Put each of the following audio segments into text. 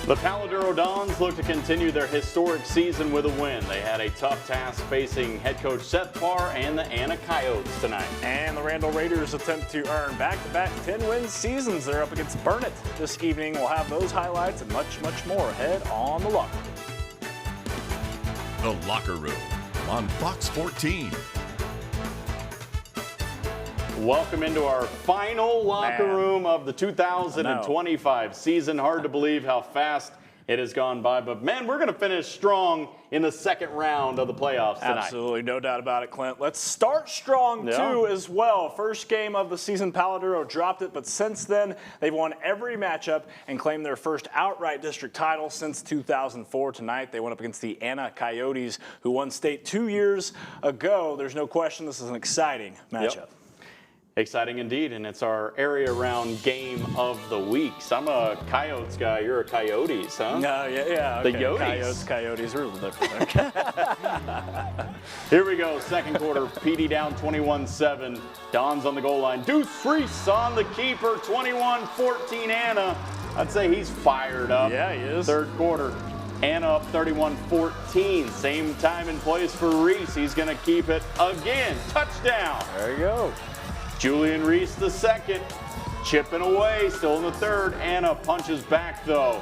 The Paladuro Dons look to continue their historic season with a win. They had a tough task facing head coach Seth Parr and the Anna Coyotes tonight. And the Randall Raiders attempt to earn back-to-back 10-win seasons. They're up against Burnett this evening. We'll have those highlights and much, much more ahead on The Locker. The Locker Room on Fox 14. Welcome into our final locker room of the 2025 season. Hard to believe how fast it has gone by, but man, we're going to finish strong in the second round of the playoffs tonight. Absolutely, no doubt about it, Clint. Let's start strong, too, as well. First game of the season, Paladuro dropped it, but since then, they've won every matchup and claimed their first outright district title since 2004. Tonight, they went up against the Anna Coyotes, who won state 2 years ago. There's no question this is an exciting matchup. Yep. Exciting indeed, and it's our area round game of the week. So I'm a Coyotes guy, you're a Coyotes, huh? No, yeah. Okay. The Yotes. Coyotes are a little different. Here we go, second quarter, PD down 21-7. Don's on the goal line. Deuce Reese on the keeper, 21-14 Anna. I'd say he's fired up. Yeah, he is. Third quarter, Anna up 31-14. Same time and place for Reese. He's going to keep it again. Touchdown. There you go. Julian Reese the second, chipping away, still in the third. Anna punches back though.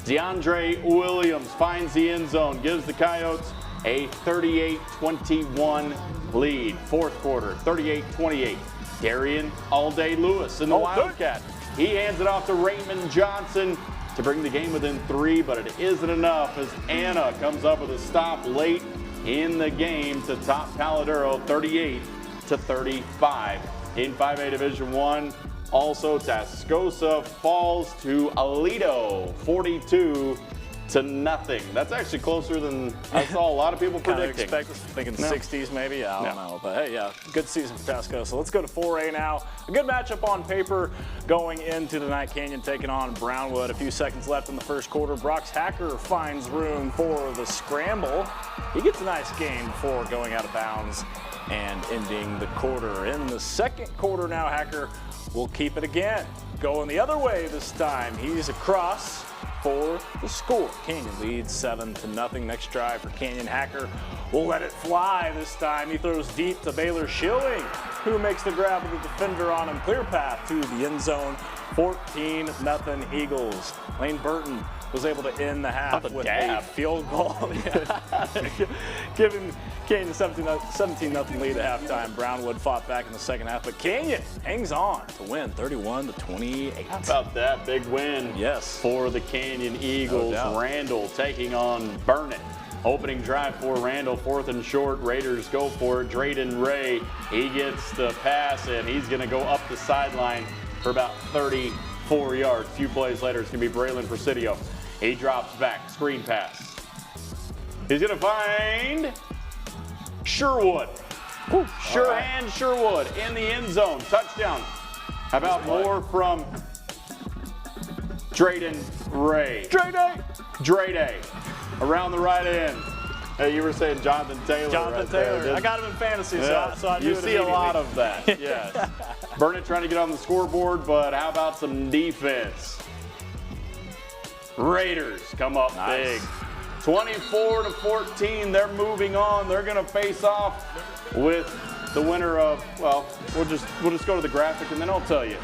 DeAndre Williams finds the end zone, gives the Coyotes a 38-21 lead. Fourth quarter, 38-28. Darian All-Day Lewis in the Wildcat. He hands it off to Raymond Johnson to bring the game within 3, but it isn't enough as Anna comes up with a stop late in the game to top Paladuro 38-35. In 5A Division I, also Tascosa falls to Aledo, 42-0. That's actually closer than I saw a lot of people predicting. Thinking 60s maybe, I don't know. But hey, yeah, good season for Tascosa. Let's go to 4A now. A good matchup on paper going into the Night Canyon, taking on Brownwood. A few seconds left in the first quarter. Brock's Hacker finds room for the scramble. He gets a nice gain before going out of bounds and ending the quarter. In the second quarter now, Hacker will keep it again. Going the other way this time. He's across for the score. Canyon leads 7-0. Next drive for Canyon. Hacker will let it fly this time. He throws deep to Baylor Schilling, who makes the grab with the defender on him. Clear path to the end zone. 14-0 Eagles. Lane Burton was able to end the half with a field goal, giving Canyon a 17-0 lead at halftime. Brownwood fought back in the second half, but Canyon hangs on to win 31-28. How about that big win? Yes, for the Canyon Eagles. No Randall taking on Burnett. Opening drive for Randall, 4th and short. Raiders go for it. Drayden Ray, he gets the pass, and he's going to go up the sideline for about 34 yards. A few plays later, it's going to be Braylon Presidio. He drops back, screen pass. He's going to find Sherwood. Hand Sherwood in the end zone. Touchdown. How about more from Drayden Ray? Drayday. Around the right end. Hey, you were saying Jonathan Taylor. Jonathan Taylor. I got him in fantasy, so I knew you see a lot of that. Yes. Burnett trying to get on the scoreboard, but how about some defense? Raiders come up big. 24-14. They're moving on. They're going to face off with the winner of, well, we'll just go to the graphic and then I'll tell you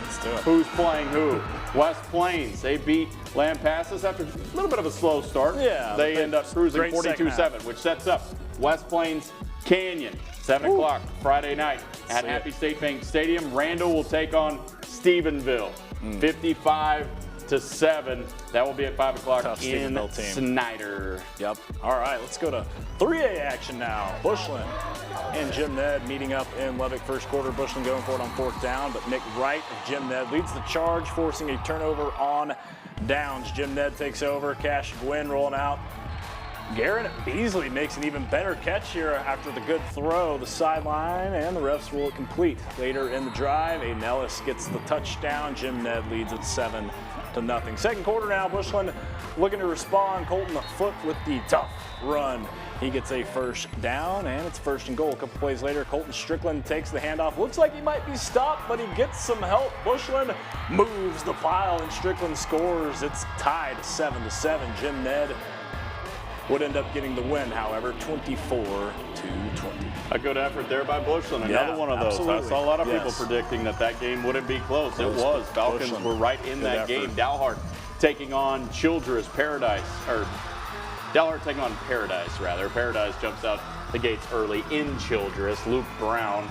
who's playing who. West Plains, they beat Lampasas after a little bit of a slow start. Yeah, they end up cruising 42-7, which sets up West Plains Canyon, 7 o'clock Friday night at Happy State Bank Stadium. Randall will take on Stephenville, 55-7. That will be at 5 o'clock in Snyder. Yep. All right, let's go to 3A action now. Bushland and Jim Ned meeting up in Lubbock. First quarter, Bushland going for it on 4th down, but Nick Wright of Jim Ned leads the charge, forcing a turnover on downs. Jim Ned takes over. Cash Gwynn rolling out. Garrett Beasley makes an even better catch here after the good throw. The sideline, and the refs rule it complete. Later in the drive, Aiden Ellis gets the touchdown. Jim Ned leads at 7-0. Second quarter now, Bushland looking to respond. Colton Foote with the tough run He gets a first down, and it's first and goal. A couple plays later, Colton Strickland takes the handoff. Looks like he might be stopped, but he gets some help. Bushland moves the pile, and Strickland scores. It's tied 7-7. Jim Ned would end up getting the win, however, 24-20. A good effort there by Bushland. Another one of those. Absolutely. I saw a lot of people predicting that game wouldn't be close. It was. Falcons Bushland. were right in Good that effort. game. Dalhart taking on Childress. Dalhart taking on Paradise, rather. Paradise jumps out the gates early in Childress. Luke Brown.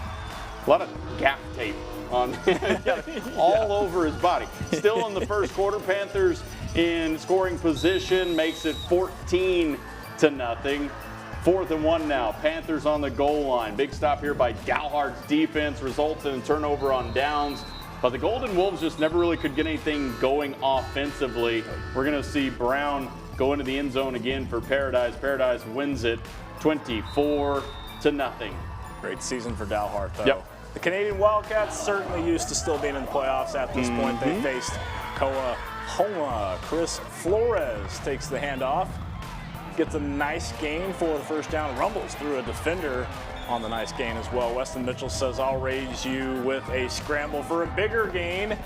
A lot of gaff tape on all over his body. Still in the first quarter, Panthers in scoring position, makes it 14-0. 4th and 1 now. Panthers on the goal line. Big stop here by Dalhart's defense results in a turnover on downs. But the Golden Wolves just never really could get anything going offensively. We're going to see Brown go into the end zone again for Paradise. Paradise wins it 24-0. Great season for Dalhart, though. Yep. The Canadian Wildcats certainly used to still being in the playoffs at this point. They faced Coahoma. Chris Flores takes the handoff. Gets a nice gain for the first down. Rumbles through a defender on the nice gain as well. Weston Mitchell says, I'll raise you with a scramble for a bigger gain.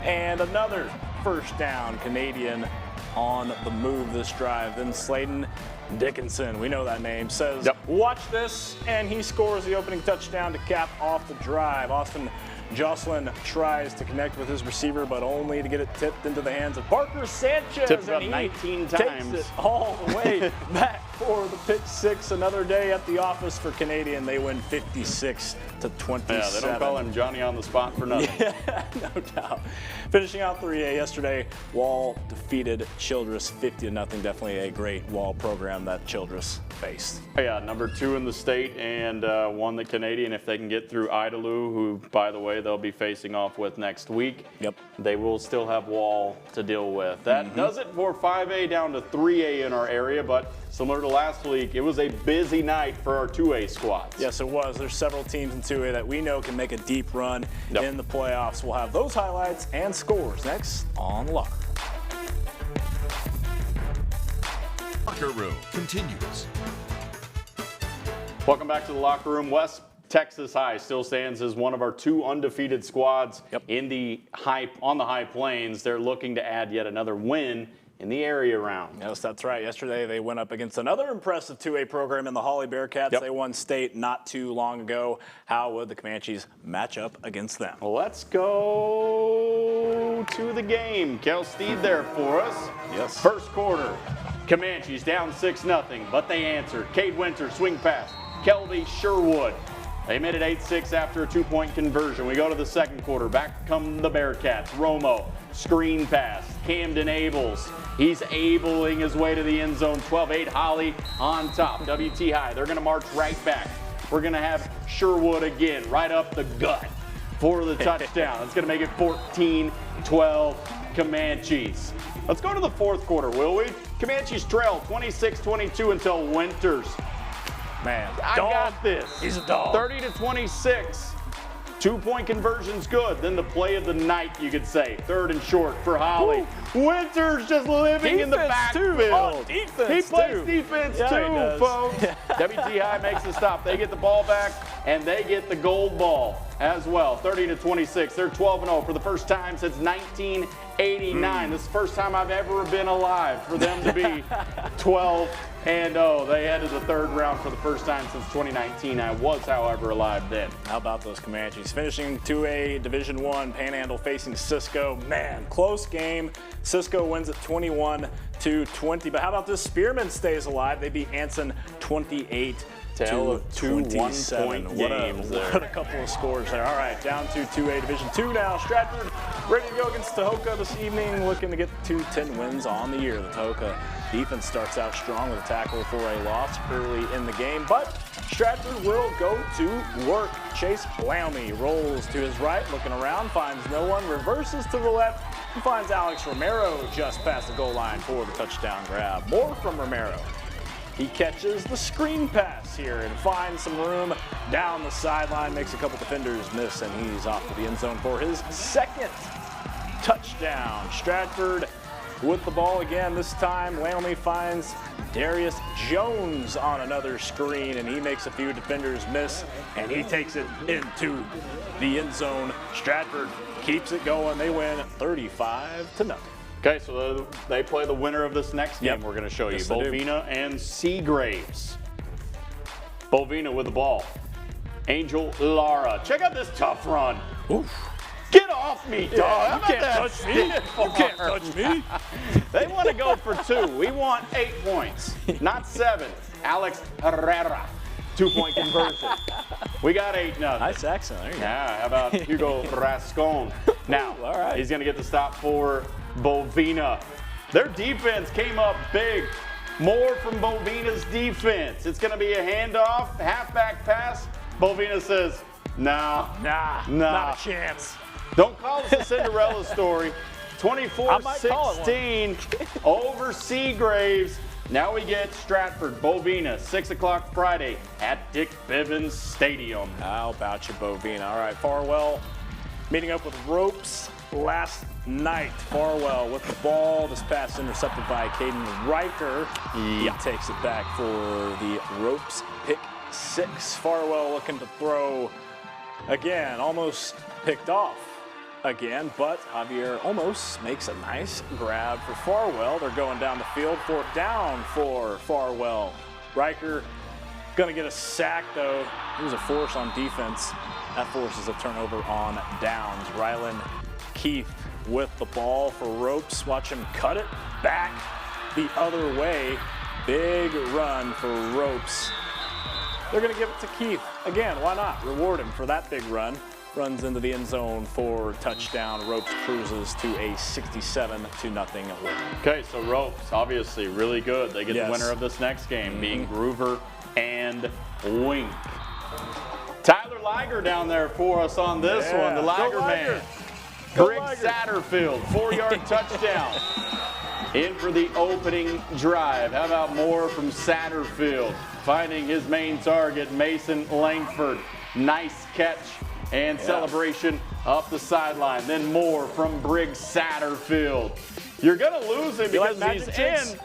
And another first down. Canadian on the move this drive. Then Slayton Dickinson, we know that name, says, watch this, and he scores the opening touchdown to cap off the drive. Austin Jocelyn tries to connect with his receiver, but only to get it tipped into the hands of Parker Sanchez. Tipped about and he 19 takes times. it all the way back for the pick six. Another day at the office for Canadian. They win 56-27. Yeah, they don't call him Johnny on the spot for nothing. Yeah, no doubt. Finishing out 3A yesterday, Wall defeated Childress 50-0. Definitely a great Wall program that Childress faced. Yeah, number 2 in the state and won the Canadian if they can get through Idalou, who, by the way, they'll be facing off with next week. Yep. They will still have Wall to deal with. That does it for 5A down to 3A in our area, but similar to last week, it was a busy night for our 2A squads. Yes, it was. There's several teams in 2A that we know can make a deep run in the playoffs. We'll have those highlights and scores next on The Locker Room. Locker Room continues. Welcome back to the Locker Room. West Texas High still stands as one of our 2 undefeated squads in on the High Plains. They're looking to add yet another win in the area round. Yes, that's right. Yesterday they went up against another impressive 2A program in the Holly Bearcats. They won state not too long ago. How would the Comanches match up against them? Well, let's go to the game. Kel Steed there for us. Yes. First quarter, Comanches down 6-0, but they answered. Cade Winter swing pass. Kelby Sherwood. They made it 8-6 after a 2-point conversion. We go to the second quarter. Back come the Bearcats. Romo, screen pass. Camden Abels. He's abling his way to the end zone. 12-8 Holly on top. WT High, they're going to march right back. We're going to have Sherwood again, right up the gut for the touchdown. It's going to make it 14-12 Comanches. Let's go to the fourth quarter, will we? Comanches trail 26-22 until Winters. Man, I got this. He's a dog. 30-26. 2-point conversion's good. Then the play of the night, you could say. 3rd and short for Holly. Woo! Winters just living in the backfield. Oh, defense he plays too. defense Yeah, he too, does. folks. WT High makes the stop. They get the ball back, and they get the gold ball as well. 30-26. They're 12-0 for the first time since 1989. This is the first time I've ever been alive for them to be 12-0. They headed the 3rd round for the first time since 2019. I was, however, alive then. How about those Comanches? Finishing 2A Division I, Panhandle facing Cisco. Man, close game. Cisco wins it 21-20. But how about this? Spearman stays alive. They beat Anson 28-27. Tale of 2 one-point games there. What a couple of scores there. All right, down to 2A Division II now. Stratford ready to go against Tahoka this evening, looking to get 2 10 wins on the year. The Tahoka defense starts out strong with a tackle for a loss early in the game, but Stratford will go to work. Chase Blaumy rolls to his right, looking around, finds no one, reverses to the left, and finds Alex Romero just past the goal line for the touchdown grab. More from Romero. He catches the screen pass here and finds some room down the sideline, makes a couple defenders miss, and he's off to the end zone for his 2nd touchdown. Stratford with the ball again. This time, Laramie finds Darius Jones on another screen, and he makes a few defenders miss, and he takes it into the end zone. Stratford keeps it going. They win 35-0. Okay, so they play the winner of this next game we're going to show you. Yes, they do. Bovina and Seagraves. Bovina with the ball. Angel Lara. Check out this tough run. Oof. Get off me, dog. How You about can't that? touch me. You can't touch me. They want to go for 2. We want 8 points, not 7. Alex Herrera, 2-point conversion. We got 8-0. Nice accent. There you go. Yeah, how about Hugo Rascon? Now, All right. he's going to get the stop for Bovina. Their defense came up big. More from Bovina's defense. It's going to be a handoff, halfback pass. Bovina says, nah, Nah, not a chance. don't call this a Cinderella story. I might call it 24-16 over Seagraves. Now we get Stratford, Bovina, 6 o'clock Friday at Dick Bivens Stadium. How about you, Bovina? All right, Farwell meeting up with Ropes last night. Farwell with the ball. This pass intercepted by Caden Riker. He takes it back for the Ropes pick 6. Farwell looking to throw again, almost picked off again, but Javier almost makes a nice grab for Farwell. They're going down the field, 4th down for Farwell. Riker gonna get a sack though. He was a force on defense. That forces a turnover on downs. Rylan Keith with the ball for Ropes. Watch him cut it back the other way. Big run for Ropes. They're going to give it to Keith. Again, why not? Reward him for that big run. Runs into the end zone for touchdown. Ropes cruises to a 67-0 lead. Okay, so Ropes, obviously really good. They get Yes. the winner of this next game, being Groover and Wink. Tyler Liger down there for us on this one, the Go Liger Liger. man. Go Greg Liger. Satterfield, 4-yard touchdown. In for the opening drive. How about more from Satterfield? Finding his main target, Mason Langford. Nice catch and celebration up the sideline. Then more from Briggs Satterfield. You're going to lose him You like because he's magic tricks? in.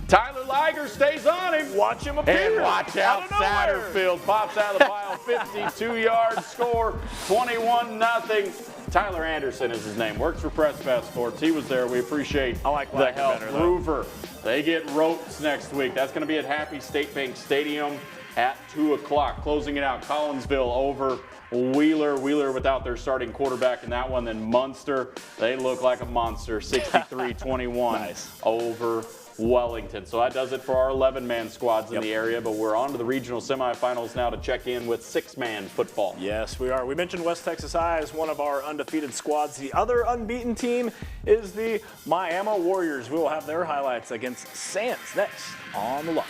Tyler Liger stays on him. Watch him appear. And watch out, of nowhere. Satterfield pops out of the pile, 52-yard score, 21-0. Tyler Anderson is his name, works for Press Pass Sports. He was there. We appreciate I like the Liger help. better, though. Groover, they get Ropes next week. That's going to be at Happy State Bank Stadium at 2 o'clock. Closing it out, Collinsville over Wheeler. Wheeler without their starting quarterback in that one. Then Munster, they look like a monster, 63-21 Nice. over Wellington. So that does it for our 11-man squads in the area, but we're on to the regional semifinals now to check in with 6-man football. Yes, we are. We mentioned West Texas High as one of our undefeated squads. The other unbeaten team is the Miami Warriors. We will have their highlights against Sands next on the Lock.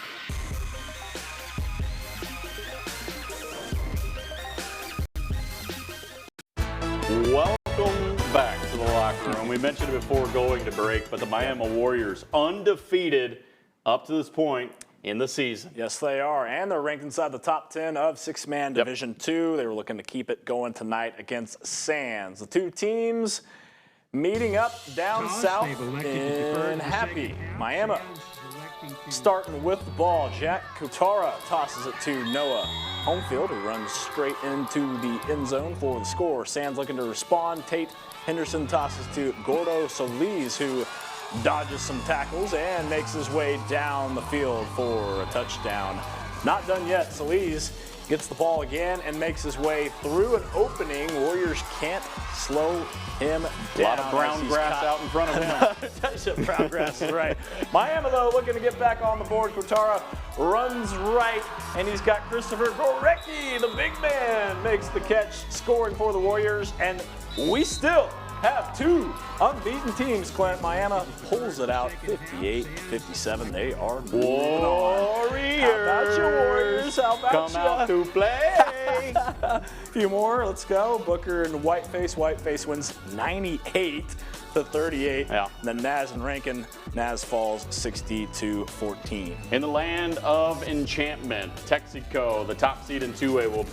Welcome back to the locker room. We mentioned it before going to break, but the Miami Warriors undefeated up to this point in the season. Yes, they are, and they're ranked inside the top 10 of 6-man Division II. They were looking to keep it going tonight against Sands. The two teams meeting up down south in Happy. Miami starting with the ball. Jack Kutara tosses it to Noah Homefield, who runs straight into the end zone for the score. Sands looking to respond. Tate Henderson tosses to Gordo Solis, who dodges some tackles and makes his way down the field for a touchdown. Not done yet. Solis gets the ball again and makes his way through an opening. Warriors can't slow him down. A lot of brown grass out in front of him. Touch of brown grass is right. Miami, though, looking to get back on the board. Kutara runs right, and he's got Christopher Gorecki, the big man, makes the catch, scoring for the Warriors. And we still have two unbeaten teams. Clint, Miami pulls it out 58-57. They are moving on. Warriors. How about you, Warriors? How about Come out to play. A few more. Let's go. Booker and Whiteface. Whiteface wins 98-38. Yeah. Then Naz and Rankin. Naz falls 60-14. In the land of enchantment, Texaco, the top seed in 2A, will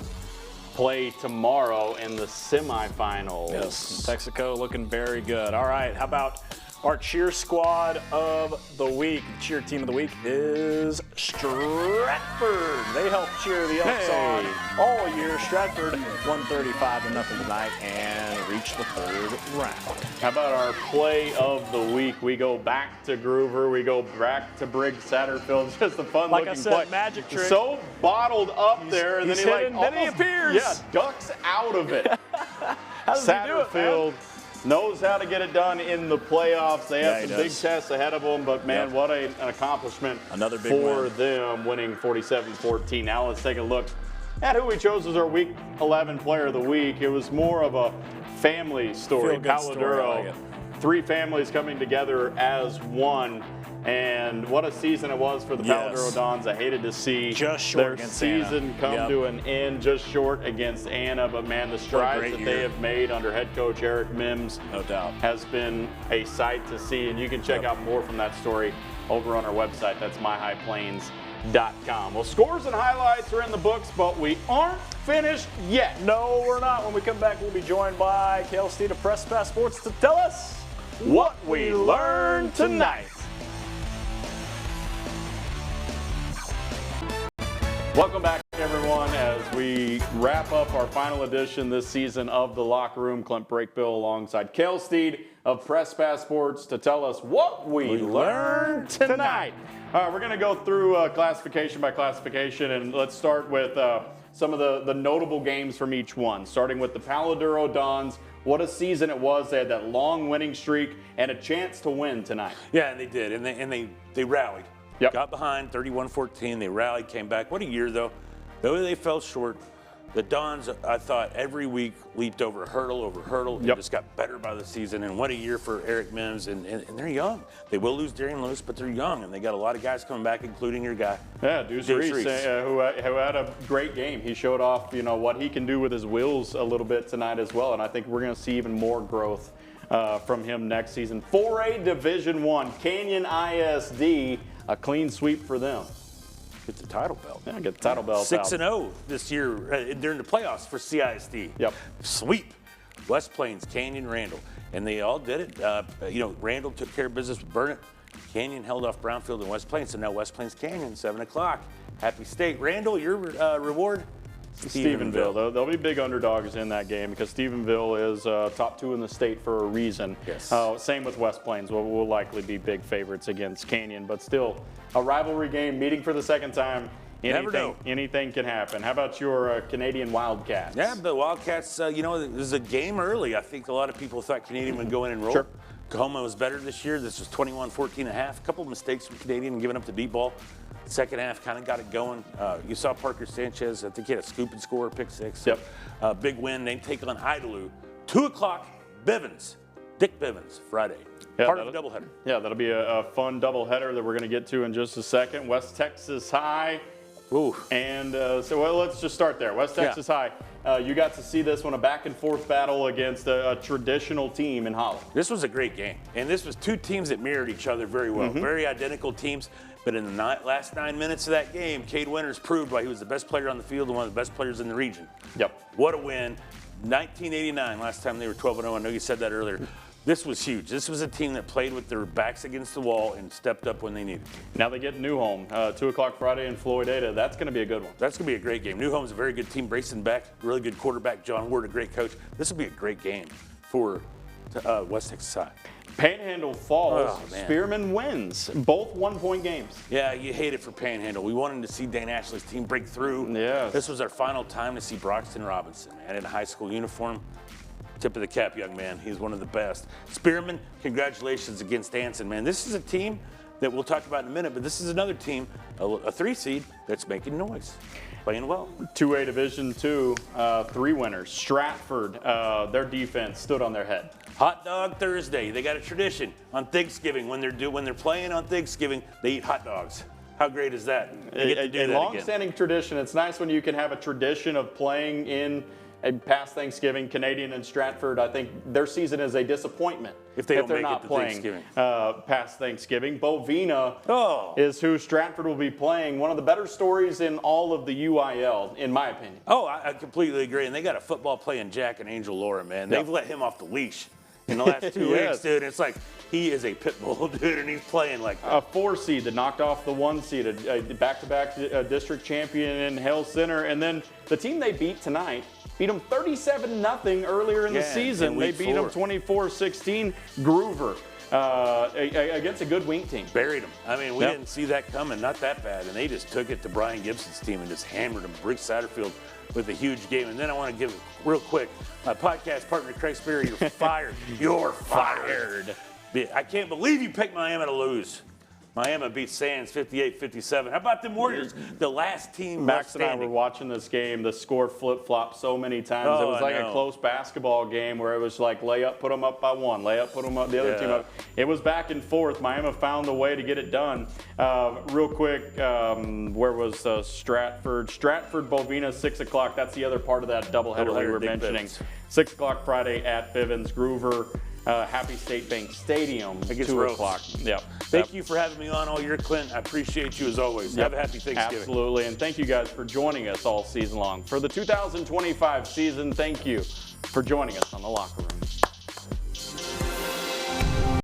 play tomorrow in the semifinals. Yes, Texaco looking very good. All right, how about Our cheer squad of the week, cheer team of the week is Stratford. They helped cheer the Elks on all year. Stratford 135-0 tonight and reached the third round. How about our play of the week? We go back to Groover. We go back to Briggs Satterfield. It's just a fun-looking play. Magic trick. So bottled up there, and then he then he appears. Yeah, ducks out of it. How does he do it, Satterfield knows how to get it done in the playoffs. They have some big does. tests ahead of them, but man, what an accomplishment Another big for win. them, winning 47-14. Now let's take a look at who we chose as our Week 11 Player of the Week. It was more of a family story. Feel-good story, I like it. 3 families coming together as one. And what a season it was for the Paladuro Dons. I hated to see Just short their against season Anna. come to an end, just short against Anna. But man, the strides that they have made under head coach Eric Mims, No doubt, has been a sight to see. And you can check out more from that story over on our website. That's myhighplains.com. Well, scores and highlights are in the books, but we aren't finished yet. No, we're not. When we come back, we'll be joined by Kale Steed of Press Pass Sports to tell us what we learned tonight. Welcome back, everyone, as we wrap up our final edition this season of The Locker Room. Clint Brakebill alongside Kale Steed of Press Pass Sports to tell us what we learned tonight. All right, we're going to go through classification by classification, and let's start with some of the notable games from each one, starting with the Paladuro Dons. What a season it was. They had that long winning streak and a chance to win tonight. Yeah, and they did, and they rallied. Yep. Got behind 31-14. They rallied, came back. What a year, though. Though they fell short, the Dons, I thought, every week leaped over hurdle over hurdle. They just got better by the season. And what a year for Eric Mims. And they're young. They will lose Darian Lewis, but they're young. And they got a lot of guys coming back, including your guy. Yeah, Deuce Reese, who had a great game. He showed off, what he can do with his wheels a little bit tonight as well. And I think we're going to see even more growth from him next season. 4A Division I, Canyon ISD. A clean sweep for them. Get the title belt. Yeah, get the title belt. 6-0 this year during the playoffs for CISD. Yep. Sweep. West Plains, Canyon, Randall. And they all did it. Randall took care of business with Burnett. Canyon held off Brownfield and West Plains. So now West Plains Canyon, 7 o'clock. Happy State. Randall, your reward? Stephenville. There'll be big underdogs in that game because Stephenville is top 2 in the state for a reason. Yes. Same with West Plains. We'll likely be big favorites against Canyon, but still a rivalry game, meeting for the second time. Anything can happen. How about your Canadian Wildcats? Yeah, the Wildcats, it was a game early. I think a lot of people thought Canadian would go in and roll. Sure. Oklahoma was better this year. This was 21-14 a half. A couple of mistakes from Canadian giving up the deep ball. Second half kind of got it going. You saw Parker Sanchez. I think he had a scoop and score, pick 6. Yep. Big win. They take on Idalou. 2 o'clock, Bivens. Dick Bivens, Friday. Yeah, Part of the doubleheader. Yeah, that'll be a fun doubleheader that we're going to get to in just a second. West Texas High. Ooh. And let's just start there. West Texas High. You got to see this one, a back-and-forth battle against a traditional team in Holland. This was a great game. And this was 2 teams that mirrored each other very well. Very identical teams. But in the last 9 minutes of that game, Cade Winters proved why he was the best player on the field and one of the best players in the region. Yep. What a win. 1989, last time they were 12-0. I know you said that earlier. This was huge. This was a team that played with their backs against the wall and stepped up when they needed to. Now they get Newholm, 2 o'clock Friday in Floydada. That's going to be a good one. That's going to be a great game. Newholm's a very good team. Brayson Beck, really good quarterback. John Ward, a great coach. This will be a great game for West Texas High. Panhandle falls. Spearman wins. Both 1-point games. Yeah, you hate it for Panhandle. We wanted to see Dane Ashley's team break through. Yes. This was our final time to see Broxton Robinson, man, in a high school uniform. Tip of the cap, young man. He's one of the best. Spearman, congratulations against Anson, man. This is a team that we'll talk about in a minute, but this is another team, a 3 seed, that's making noise, playing well. 2A Division II, 3 winners. Stratford, their defense stood on their head. Hot Dog Thursday. They got a tradition on Thanksgiving. When they're playing on Thanksgiving, they eat hot dogs. How great is that? A long-standing tradition. It's nice when you can have a tradition of playing in past Thanksgiving. Canadian and Stratford, I think their season is a disappointment if they're not playing past Thanksgiving. Bovina is who Stratford will be playing. One of the better stories in all of the UIL, in my opinion. Oh, I completely agree. And they got a football playing Jack and Angel Laura, man. They've let him off the leash in the last 2 weeks, dude. It's like, he is a pit bull, dude, and he's playing like that. A 4 seed that knocked off the 1 seed, a back-to-back district champion in Hale Center. And then the team they beat tonight beat them 37-0 earlier in the season. They beat them 24-16. Groover. Against a good Wink team. Buried them. I mean, we didn't see that coming, not that bad. And they just took it to Brian Gibson's team and just hammered them. Rick Satterfield with a huge game. And then I want to give, real quick, my podcast partner, Craig Sperry, you're fired. You're fired. I can't believe you picked Miami to lose. Miami beat Sands 58-57. How about them Warriors? The last team Max left and I were watching this game. The score flip-flopped so many times. It was like a close basketball game where it was like lay up, put them up by 1, lay up, put them up, the other team up. It was back and forth. Miami found a way to get it done. Real quick, where was Stratford? Stratford, Bovina, 6 o'clock. That's the other part of that doubleheader we were mentioning. 6 o'clock Friday at Bivens. Groover. Happy State Bank Stadium, 2 o'clock. Yep. Thank you for having me on all year, Clint. I appreciate you as always. Have a happy Thanksgiving. Absolutely, and thank you guys for joining us all season long. For the 2025 season, thank you for joining us on The Locker Room.